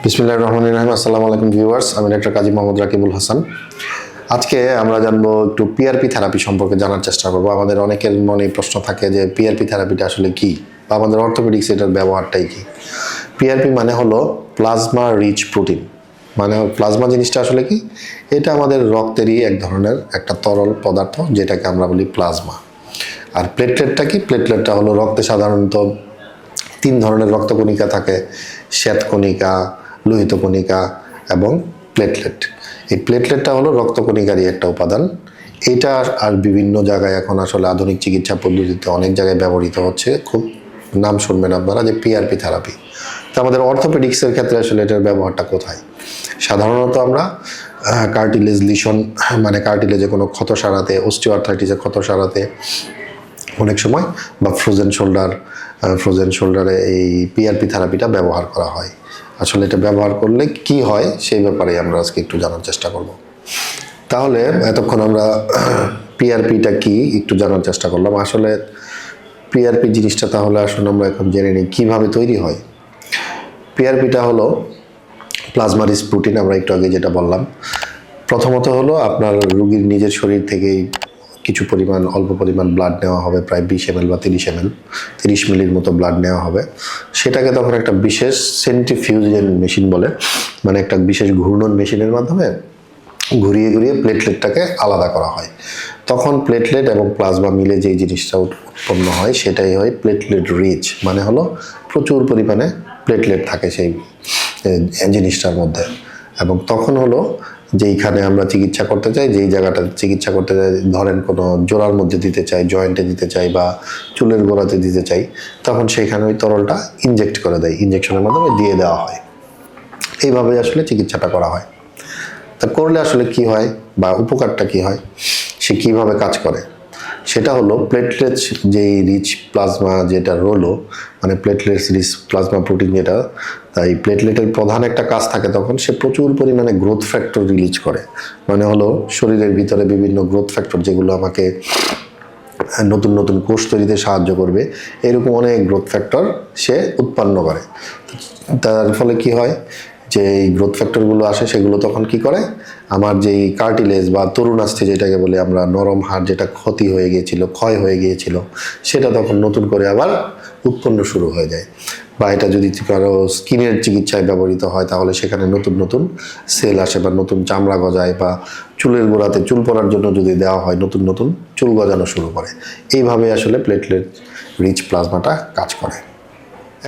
বিসমিল্লাহির রহমানির রহিম। আসসালামু আলাইকুম ভিউয়ার্স, আমি ডাক্তার কাজী মোহাম্মদ রাকিবুল হাসান। আজকে আমরা জানবো একটু পিআরপি থেরাপি সম্পর্কে জানার চেষ্টা করব। আমাদের অনেকের মনে প্রশ্ন থাকে যে পিআরপি থেরাপিটা আসলে কি, বা আমাদের অর্থোপেডিক্স এটার ব্যবহারটাই কি। পিআরপি মানে হলো প্লাজমা রিচ প্রোটিন। মানে প্লাজমা জিনিসটা আসলে কি, এটা আমাদের রক্তেরই এক ধরনের একটা তরল পদার্থ, যেটাকে আমরা বলি প্লাজমা। আর প্লেটলেটটা কি, প্লেটলেটটা হলো রক্তে সাধারণত তিন ধরনের রক্তকণিকা থাকে: শ্বেতকণিকা, লোহিত কণিকা এবং প্লেটলেট। এই প্লেটলেটটা হলো রক্তকণিকারই একটা উপাদান। এটা আর বিভিন্ন জায়গায় এখন আসলে আধুনিক চিকিৎসা পদ্ধতিতে অনেক জায়গায় ব্যবহৃত হচ্ছে। খুব নাম শুনবেন আপনারা যে পিআরপি থেরাপি। তো আমাদের অর্থোপেডিক্সের ক্ষেত্রে আসলে এটার ব্যবহারটা কোথায়? সাধারণত আমরা কার্টিলেজ লিশন, মানে কার্টিলেজে কোনো ক্ষত সারাতে, অস্টিওআর্থ্রাইটিসের ক্ষত সারাতে অনেক সময়, বা ফ্রোজেন শোল্ডারে এই পিআরপি থেরাপিটা ব্যবহার করা হয়। আসলে এটা ব্যবহার করলে কি হয় সেই ব্যাপারে আমরা আজকে একটু জানার চেষ্টা করব। তাহলে এতক্ষণ আমরা পিআরপিটা কি একটু জানার চেষ্টা করলাম। আসলে পিআরপি জিনিসটা তাহলে আসলে আমরা এখন জেনে নিই কীভাবে তৈরি হয়। পিআরপিটা হলো প্লাজমা রিচ প্রোটিন, আমরা একটু আগে যেটা বললাম। প্রথমত হলো আপনার রোগীর নিজের শরীর থেকেই কিছু পরিমাণ, অল্প পরিমাণ ব্লাড নেওয়া হবে, প্রায় 20 ml বা 30 মিলির মতো ব্লাড নেওয়া হবে। সেটাকে তখন একটা বিশেষ সেন্ট্রিফিউজিং মেশিন বলে, মানে একটা বিশেষ ঘূর্ণন মেশিনের মাধ্যমে ঘুরিয়ে ঘুরিয়ে প্লেটলেটটাকে আলাদা করা হয়। তখন প্লেটলেট এবং প্লাজমা মিলে যেই জিনিসটা উৎপন্ন হয় সেটাই হয় প্লেটলেট রিচ, মানে হলো প্রচুর পরিমাণে প্লেটলেট থাকে সেই জিনিসটার মধ্যে। এবং তখন হলো যেইখানে আমরা চিকিৎসা করতে চাই, যেই জায়গাটা চিকিৎসা করতে চাই, ধরেন কোনো জোড়ার মধ্যে দিতে চাই, জয়েন্টে দিতে চাই বা চুলের গোড়াতে দিতে চাই, তখন সেইখানে ওই তরলটা ইনজেক্ট করে দেয়, ইনজেকশনের মাধ্যমে দিয়ে দেওয়া হয়। এইভাবে আসলে চিকিৎসাটা করা হয়। তা করলে আসলে কি হয় বা উপকারটা কি হয়, সে কিভাবে কাজ করে, সেটা হলো প্লেটলেট যেই রিচ প্লাজমা যেটা রোলো, মানে প্লেটলেটস রিচ প্লাজমা প্রোটিন যেটা, তাই প্লেটলেটের প্রধান একটা কাজ থাকে তখন, সে প্রচুর পরিমাণে গ্রোথ ফ্যাক্টর রিলিজ করে। মানে হলো শরীরের ভিতরে বিভিন্ন গ্রোথ ফ্যাক্টর, যেগুলো আমাকে নতুন নতুন কোষ তৈরিতে সাহায্য করবে, এরকম অনেক গ্রোথ ফ্যাক্টর সে উৎপন্ন করে। তার ফলে কি হয়, যে এই গ্রোথ ফ্যাক্টরগুলো আসে, সেগুলো তখন কি করে, আমার যেই কার্টিলেজ বা তরুণাস্থি যেটাকে বলে আমরা, নরম হাড় যেটা ক্ষতি হয়ে গিয়েছিল, ক্ষয় হয়ে গিয়েছিল, সেটা তখন নতুন করে আবার উৎপন্ন শুরু হয়ে যায়। বা এটা যদি কারো স্কিনের চিকিৎসায় ব্যবহৃত হয়, তাহলে সেখানে নতুন নতুন সেল আসে, বা নতুন চামড়া গজায়, বা চুলের গোড়াতে চুল পড়ার জন্য যদি দেওয়া হয়, নতুন নতুন চুল গজানো শুরু করে। এইভাবে আসলে প্লেটলেট রিচ প্লাজমাটা কাজ করে।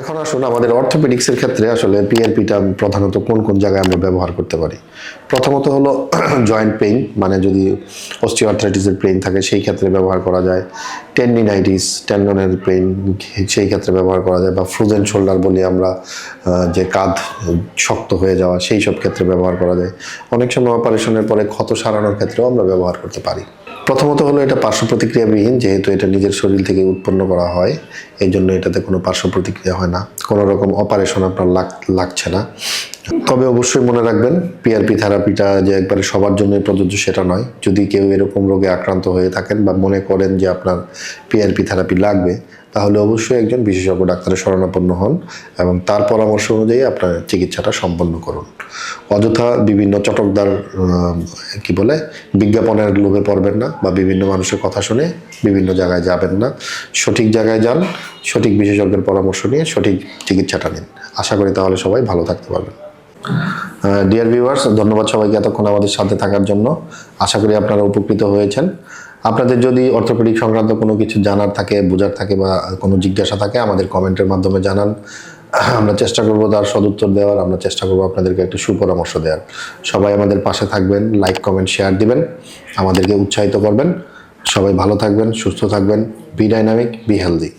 এখন আসুন আমাদের অর্থোপেডিক্সের ক্ষেত্রে আসলে পিআরপিটা প্রধানত কোন কোন জায়গায় আমরা ব্যবহার করতে পারি। প্রথমত হলো জয়েন্ট পেইন, মানে যদি অস্টিওআর্থ্রাইটিসের পেইন থাকে সেই ক্ষেত্রে ব্যবহার করা যায়। টেন্ডিনাইটিস, টেন্ডনের পেইন, সেই ক্ষেত্রে ব্যবহার করা যায়। বা ফ্রোজেন শোল্ডার বলি আমরা, যে কাঁধ শক্ত হয়ে যাওয়া, সেই সব ক্ষেত্রে ব্যবহার করা যায়। অনেক সময় অপারেশনের পরে ক্ষত সারানোর ক্ষেত্রেও আমরা ব্যবহার করতে পারি। প্রথমত হলো এটা পার্শ্ব প্রতিক্রিয়াবিহীন, যেহেতু এটা নিজের শরীর থেকে উৎপন্ন করা হয়, এই জন্য এটাতে কোনো পার্শ্ব প্রতিক্রিয়া হয় না, কোনো রকম অপারেশন আপনার লাগছে না। তবে অবশ্যই মনে রাখবেন, পিআরপি থেরাপিটা যে একবারে সবার জন্যই প্রযোজ্য সেটা নয়। যদি কেউ এরকম রোগে আক্রান্ত হয়ে থাকেন বা মনে করেন যে আপনার পিআরপি থেরাপি লাগবে, তাহলে অবশ্যই একজন বিশেষজ্ঞ ডাক্তারের শরণাপন্ন হন এবং তার পরামর্শ অনুযায়ী আপনার চিকিৎসাটা সম্পন্ন করুন। অযথা বিভিন্ন চটকদার বিজ্ঞাপনের লোভে পড়বেন না, বা বিভিন্ন মানুষের কথা শুনে বিভিন্ন জায়গায় যাবেন না। সঠিক জায়গায় যান, সঠিক বিশেষজ্ঞের পরামর্শ নিয়ে সঠিক চিকিৎসাটা নিন। আশা করি তাহলে সবাই ভালো থাকতে পারবেন। ডিয়ার ভিউয়ার্স, ধন্যবাদ সবাইকে এতক্ষণ আমাদের সাথে থাকার জন্য। আশা করি আপনারা উপকৃত হয়েছেন। আপনাদের যদি অর্থোপেডিক সংক্রান্ত কোনো কিছু জানার থাকে, বোঝার থাকে, বা কোনো জিজ্ঞাসা থাকে, আমাদের কমেন্টের মাধ্যমে জানান। আমরা চেষ্টা করব তার সদুত্তর দেওয়ার, আমরা চেষ্টা করব আপনাদেরকে একটা সুপরামর্শ দেওয়ার। সবাই আমাদের পাশে থাকবেন, লাইক, কমেন্ট, শেয়ার দিবেন, আমাদেরকে উৎসাহিত করবেন। সবাই ভালো থাকবেন, সুস্থ থাকবেন। Be dynamic, be healthy.